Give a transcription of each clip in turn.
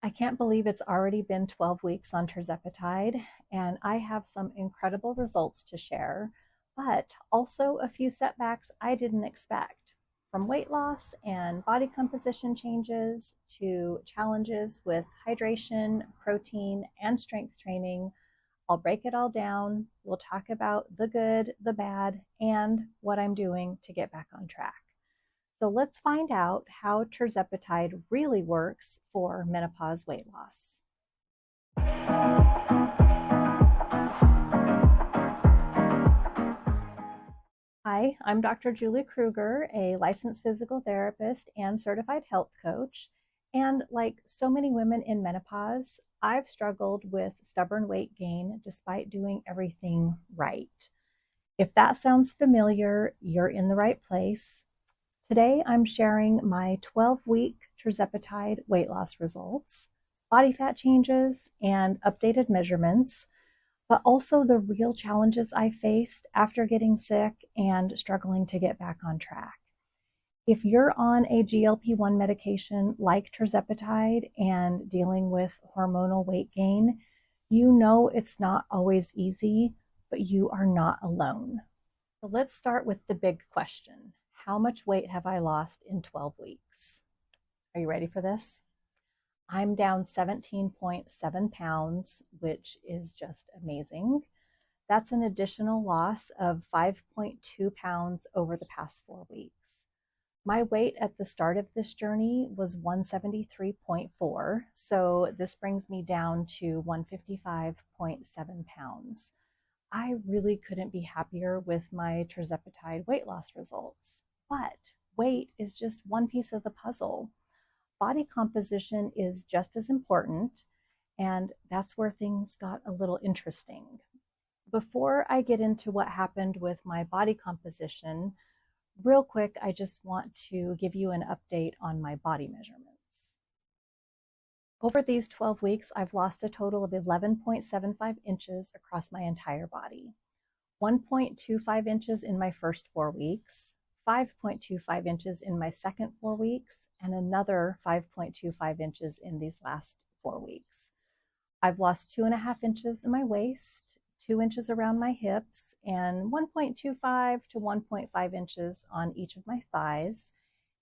I can't believe it's already been 12 weeks on Tirzepatide, and I have some incredible results to share, but also a few setbacks I didn't expect. From weight loss and body composition changes to challenges with hydration, protein, and strength training, I'll break it all down. We'll talk about the good, the bad, and what I'm doing to get back on track. So let's find out how Tirzepatide really works for menopause weight loss. Hi, I'm Dr. Julie Kruger, a licensed physical therapist and certified health coach. And like so many women in menopause, I've struggled with stubborn weight gain despite doing everything right. If that sounds familiar, you're in the right place. Today, I'm sharing my 12-week Tirzepatide weight loss results, body fat changes, and updated measurements, but also the real challenges I faced after getting sick and struggling to get back on track. If you're on a GLP-1 medication like Tirzepatide and dealing with hormonal weight gain, you know it's not always easy, but you are not alone. So let's start with the big question. How much weight have I lost in 12 weeks? Are you ready for this? I'm down 17.7 pounds, which is just amazing. That's an additional loss of 5.2 pounds over the past 4 weeks. My weight at the start of this journey was 173.4, so this brings me down to 155.7 pounds. I really couldn't be happier with my Tirzepatide weight loss results. But weight is just one piece of the puzzle. Body composition is just as important, and that's where things got a little interesting. Before I get into what happened with my body composition, real quick, I just want to give you an update on my body measurements. Over these 12 weeks, I've lost a total of 11.75 inches across my entire body. 1.25 inches in my first 4 weeks, 5.25 inches in my second 4 weeks, and another 5.25 inches in these last 4 weeks. I've lost 2.5 inches in my waist, 2 inches around my hips, and 1.25 to 1.5 inches on each of my thighs,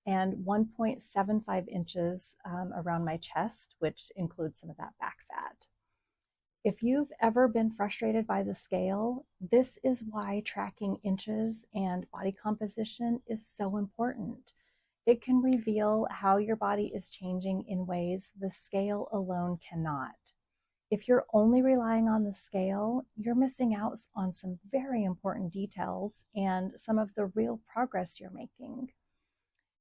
and 1.75 inches around my chest, which includes some of that back fat. If you've ever been frustrated by the scale, this is why tracking inches and body composition is so important. It can reveal how your body is changing in ways the scale alone cannot. If you're only relying on the scale, you're missing out on some very important details and some of the real progress you're making.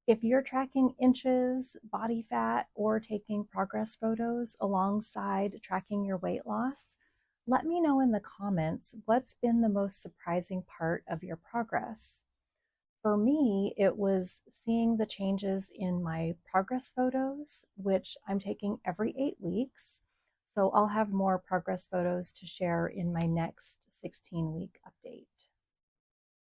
If you're tracking inches, body fat, or taking progress photos alongside tracking your weight loss, let me know in the comments what's been the most surprising part of your progress. For me, it was seeing the changes in my progress photos, which I'm taking every 8 weeks. So I'll have more progress photos to share in my next 16-week update.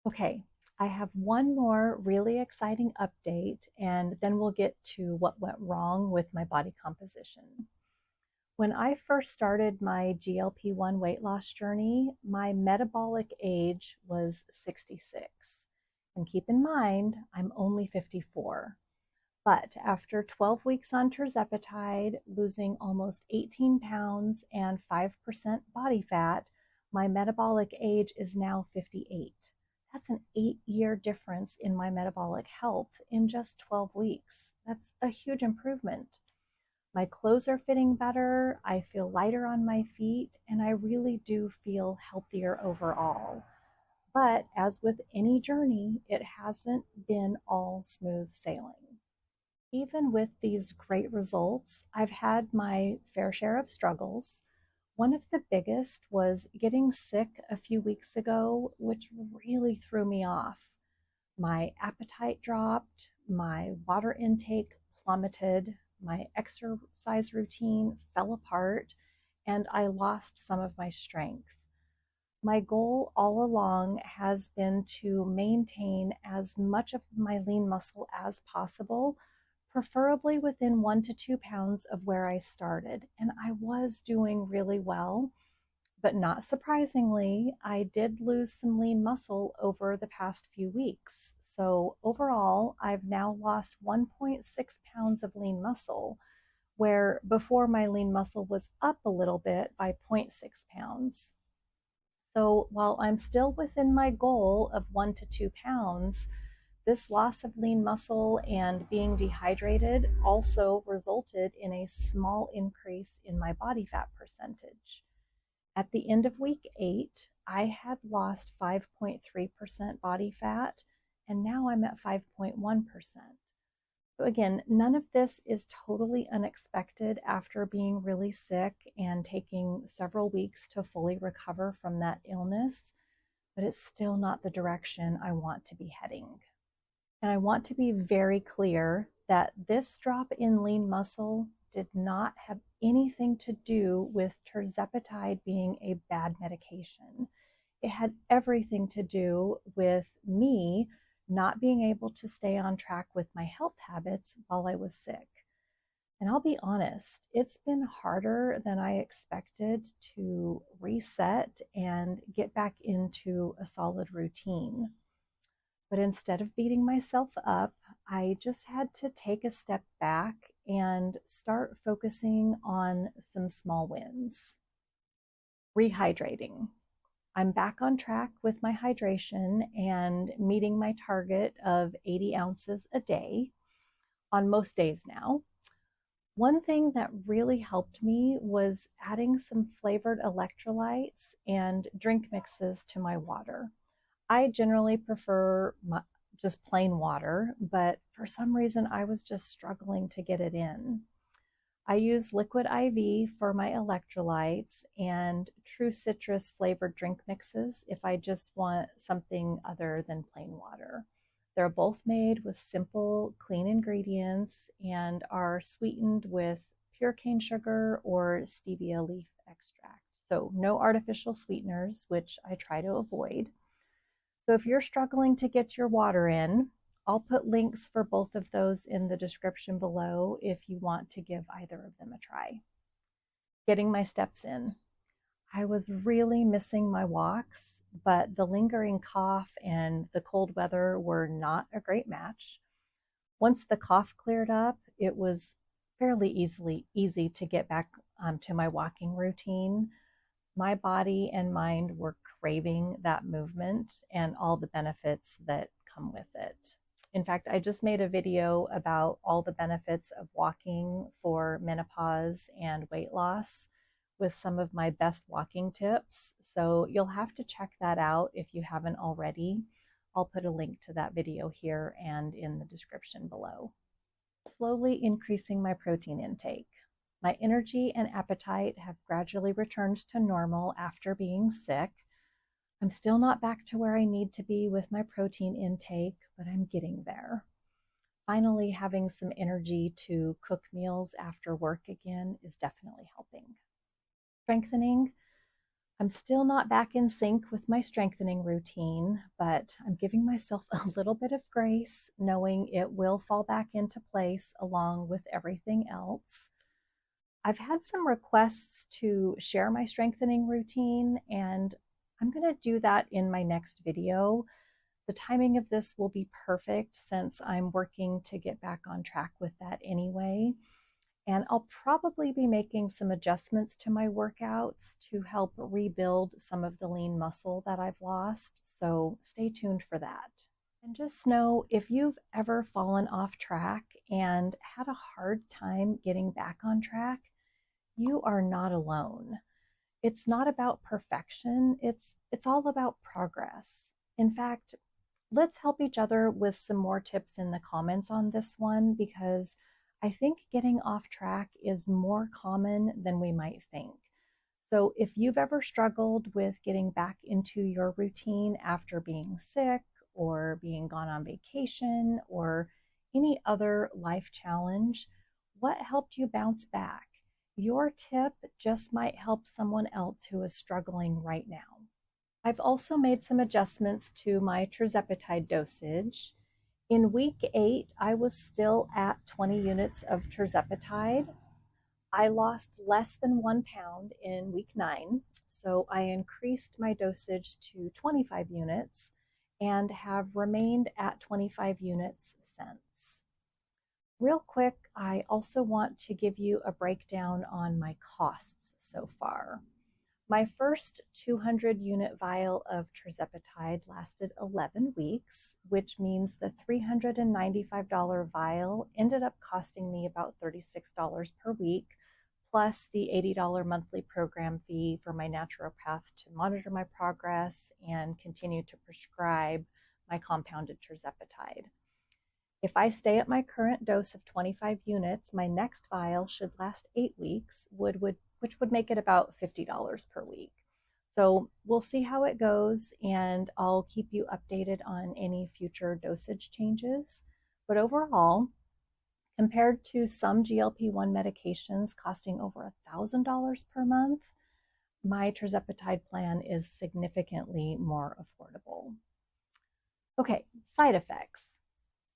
Okay. I have one more really exciting update, and then we'll get to what went wrong with my body composition. When I first started my GLP-1 weight loss journey, my metabolic age was 66. And keep in mind, I'm only 54. But after 12 weeks on Tirzepatide, losing almost 18 pounds and 5% body fat, my metabolic age is now 58. That's an 8-year difference in my metabolic health in just 12 weeks. That's a huge improvement. My clothes are fitting better, I feel lighter on my feet, and I really do feel healthier overall. But as with any journey, it hasn't been all smooth sailing. Even with these great results, I've had my fair share of struggles. One of the biggest was getting sick a few weeks ago, which really threw me off. My appetite dropped, my water intake plummeted, my exercise routine fell apart, and I lost some of my strength. My goal all along has been to maintain as much of my lean muscle as possible, preferably within 1 to 2 pounds of where I started. And I was doing really well, but not surprisingly, I did lose some lean muscle over the past few weeks. So overall, I've now lost 1.6 pounds of lean muscle, where before my lean muscle was up a little bit by 0.6 pounds. So while I'm still within my goal of 1 to 2 pounds, this loss of lean muscle and being dehydrated also resulted in a small increase in my body fat percentage. At the end of week 8, I had lost 5.3% body fat, and now I'm at 5.1%. So again, none of this is totally unexpected after being really sick and taking several weeks to fully recover from that illness, but it's still not the direction I want to be heading. And I want to be very clear that this drop in lean muscle did not have anything to do with Tirzepatide being a bad medication. It had everything to do with me not being able to stay on track with my health habits while I was sick. And I'll be honest, it's been harder than I expected to reset and get back into a solid routine. But instead of beating myself up, I just had to take a step back and start focusing on some small wins. Rehydrating. I'm back on track with my hydration and meeting my target of 80 ounces a day on most days now. One thing that really helped me was adding some flavored electrolytes and drink mixes to my water. I generally prefer just plain water, but for some reason I was just struggling to get it in. I use Liquid IV for my electrolytes and True Citrus flavored drink mixes if I just want something other than plain water. They're both made with simple, clean ingredients and are sweetened with pure cane sugar or stevia leaf extract. So no artificial sweeteners, which I try to avoid. So if you're struggling to get your water in, I'll put links for both of those in the description below if you want to give either of them a try. Getting my steps in. I was really missing my walks, but the lingering cough and the cold weather were not a great match. Once the cough cleared up, it was fairly easy to get back to my walking routine. My body and mind were craving that movement and all the benefits that come with it. In fact, I just made a video about all the benefits of walking for menopause and weight loss with some of my best walking tips. So you'll have to check that out if you haven't already. I'll put a link to that video here and in the description below. Slowly increasing my protein intake. My energy and appetite have gradually returned to normal after being sick. I'm still not back to where I need to be with my protein intake, but I'm getting there. Finally, having some energy to cook meals after work again is definitely helping. Strengthening. I'm still not back in sync with my strengthening routine, but I'm giving myself a little bit of grace, knowing it will fall back into place along with everything else. I've had some requests to share my strengthening routine, and I'm going to do that in my next video. The timing of this will be perfect since I'm working to get back on track with that anyway. And I'll probably be making some adjustments to my workouts to help rebuild some of the lean muscle that I've lost. So stay tuned for that. And just know, if you've ever fallen off track and had a hard time getting back on track, you are not alone. It's not about perfection. It's all about progress. In fact, let's help each other with some more tips in the comments on this one, because I think getting off track is more common than we might think. So if you've ever struggled with getting back into your routine after being sick or being gone on vacation or any other life challenge, what helped you bounce back? Your tip just might help someone else who is struggling right now. I've also made some adjustments to my Tirzepatide dosage. In week 8, I was still at 20 units of tirzepatide. I lost less than 1 pound in week 9, so I increased my dosage to 25 units and have remained at 25 units since. Real quick, I also want to give you a breakdown on my costs so far. My first 200 unit vial of tirzepatide lasted 11 weeks, which means the $395 vial ended up costing me about $36 per week, plus the $80 monthly program fee for my naturopath to monitor my progress and continue to prescribe my compounded tirzepatide. If I stay at my current dose of 25 units, my next vial should last 8 weeks, which would make it about $50 per week. So we'll see how it goes, and I'll keep you updated on any future dosage changes. But overall, compared to some GLP-1 medications costing over $1,000 per month, my tirzepatide plan is significantly more affordable. Okay, side effects.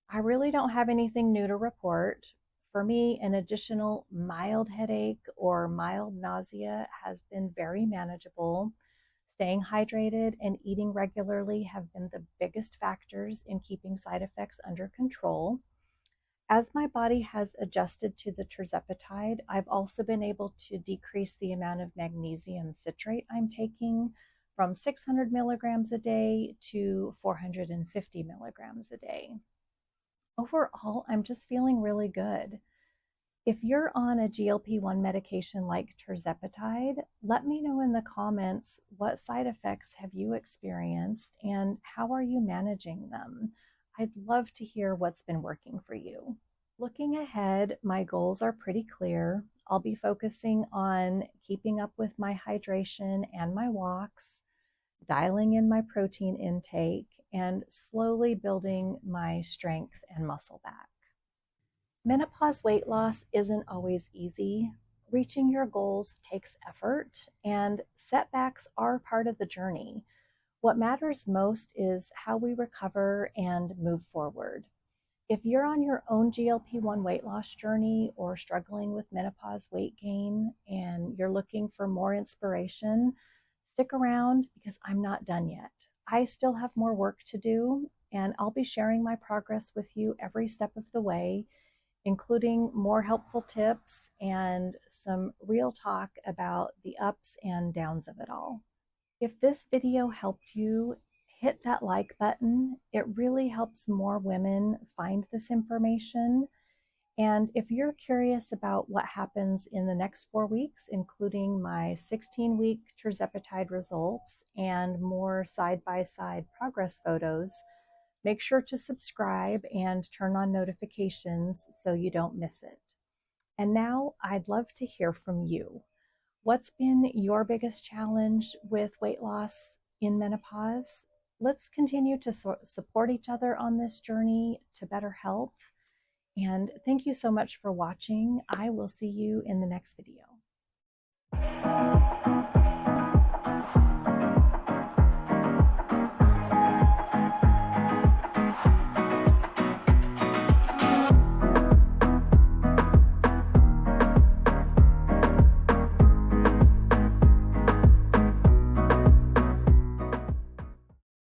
I really don't have anything new to report. For me, an additional mild headache or mild nausea has been very manageable. Staying hydrated and eating regularly have been the biggest factors in keeping side effects under control. As my body has adjusted to the tirzepatide, I've also been able to decrease the amount of magnesium citrate I'm taking from 600 milligrams a day to 450 milligrams a day. Overall, I'm just feeling really good. If you're on a GLP-1 medication like tirzepatide, let me know in the comments what side effects have you experienced and how are you managing them. I'd love to hear what's been working for you. Looking ahead, my goals are pretty clear. I'll be focusing on keeping up with my hydration and my walks, dialing in my protein intake, and slowly building my strength and muscle back. Menopause weight loss isn't always easy. Reaching your goals takes effort, and setbacks are part of the journey. What matters most is how we recover and move forward. If you're on your own GLP-1 weight loss journey or struggling with menopause weight gain and you're looking for more inspiration, stick around because I'm not done yet. I still have more work to do, and I'll be sharing my progress with you every step of the way, including more helpful tips and some real talk about the ups and downs of it all. If this video helped you, hit that like button. It really helps more women find this information. And if you're curious about what happens in the next 4 weeks, including my 16-week tirzepatide results and more side-by-side progress photos, make sure to subscribe and turn on notifications so you don't miss it. And now I'd love to hear from you. What's been your biggest challenge with weight loss in menopause? Let's continue to support each other on this journey to better health. And thank you so much for watching. I will see you in the next video.